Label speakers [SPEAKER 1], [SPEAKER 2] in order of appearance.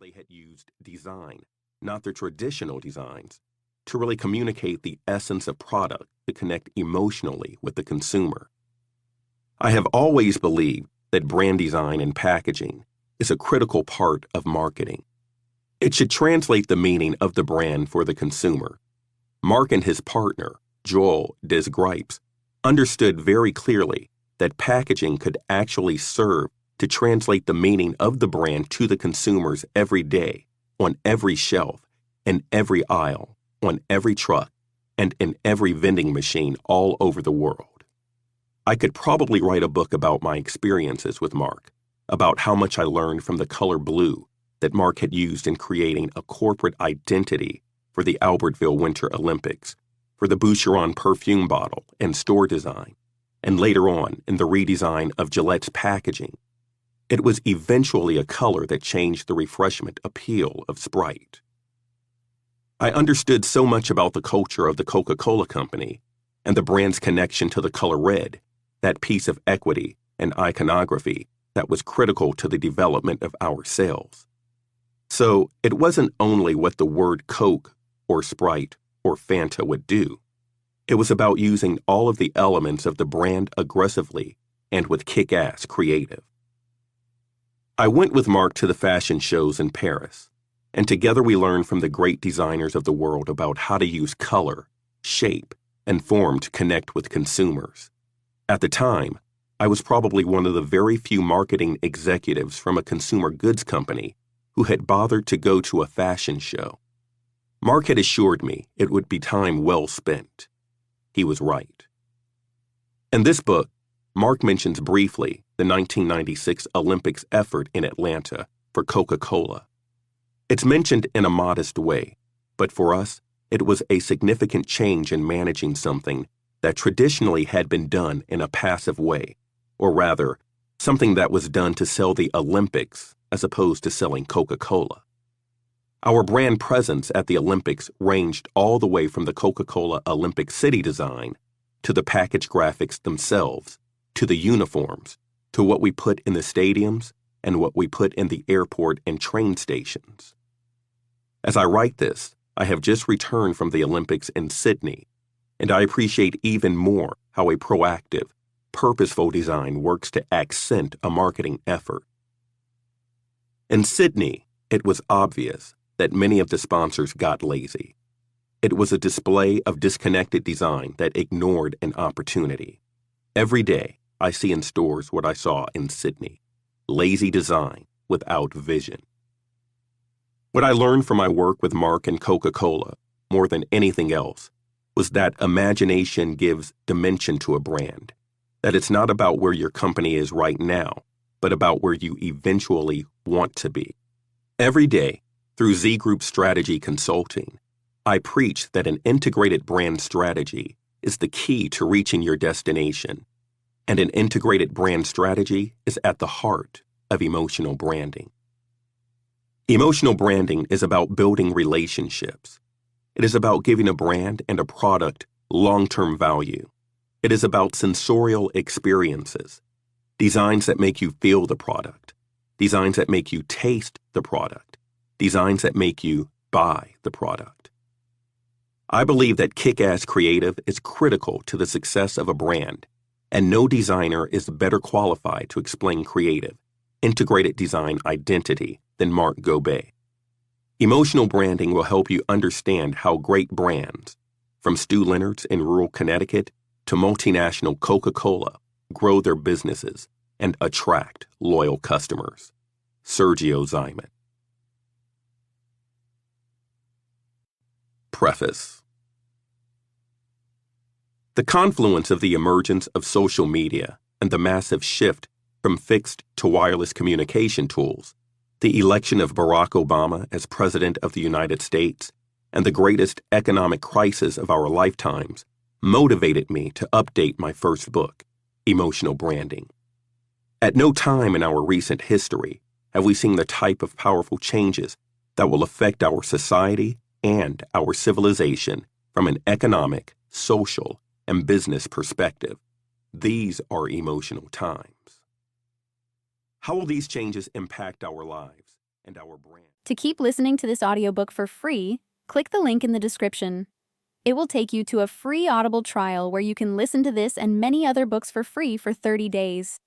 [SPEAKER 1] they had used design, not the traditional designs, to really communicate the essence of product to connect emotionally with the consumer. I have always believed that brand design and packaging is a critical part of marketing. It should translate the meaning of the brand for the consumer. Marc and his partner, Joel Des Gripes, understood very clearly that packaging could actually serve to translate the meaning of the brand to the consumers every day, on every shelf, in every aisle, on every truck, and in every vending machine all over the world. I could probably write a book about my experiences with Marc, about how much I learned from the color blue that Marc had used in creating a corporate identity for the Albertville Winter Olympics, for the Boucheron perfume bottle and store design, and later on in the redesign of Gillette's packaging. It was eventually a color that changed the refreshment appeal of Sprite. I understood so much about the culture of the Coca-Cola Company and the brand's connection to the color red, that piece of equity and iconography that was critical to the development of our sales. So it wasn't only what the word Coke or Sprite or Fanta would do. It was about using all of the elements of the brand aggressively and with kick-ass creative. I went with Marc to the fashion shows in Paris, and together we learned from the great designers of the world about how to use color, shape, and form to connect with consumers. At the time, I was probably one of the very few marketing executives from a consumer goods company who had bothered to go to a fashion show. Marc had assured me it would be time well spent. He was right. In this book, Marc mentions briefly the 1996 Olympics effort in Atlanta for Coca-Cola. It's mentioned in a modest way, but for us, it was a significant change in managing something that traditionally had been done in a passive way, or rather, something that was done to sell the Olympics as opposed to selling Coca-Cola. Our brand presence at the Olympics ranged all the way from the Coca-Cola Olympic City design to the package graphics themselves, to the uniforms, to what we put in the stadiums and what we put in the airport and train stations. As I write this, I have just returned from the Olympics in Sydney, and I appreciate even more how a proactive, purposeful design works to accent a marketing effort. In Sydney, it was obvious that many of the sponsors got lazy. It was a display of disconnected design that ignored an opportunity. Every day, I see in stores what I saw in Sydney: lazy design without vision. What I learned from my work with Marc and Coca-Cola, more than anything else, was that imagination gives dimension to a brand, that it's not about where your company is right now, but about where you eventually want to be. Every day, through Z Group Strategy Consulting, I preach that an integrated brand strategy is the key to reaching your destination, and an integrated brand strategy is at the heart of emotional branding. Emotional branding is about building relationships. It is about giving a brand and a product long-term value. It is about sensorial experiences, designs that make you feel the product, designs that make you taste the product, designs that make you buy the product. I believe that kick-ass creative is critical to the success of a brand, and no designer is better qualified to explain creative, integrated design identity than Marc Gobe. Emotional branding will help you understand how great brands, from Stu Leonard's in rural Connecticut to multinational Coca-Cola, grow their businesses and attract loyal customers. Sergio Zyman. Preface. The confluence of the emergence of social media and the massive shift from fixed to wireless communication tools, the election of Barack Obama as President of the United States, and the greatest economic crisis of our lifetimes motivated me to update my first book, Emotional Branding. At no time in our recent history have we seen the type of powerful changes that will affect our society and our civilization from an economic, social, and business perspective. These are emotional times. How will these changes impact our lives? and our brand.
[SPEAKER 2] To keep listening to this audiobook for free, click the link in the description. It will take you to a free Audible trial where you can listen to this and many other books for free for 30 days.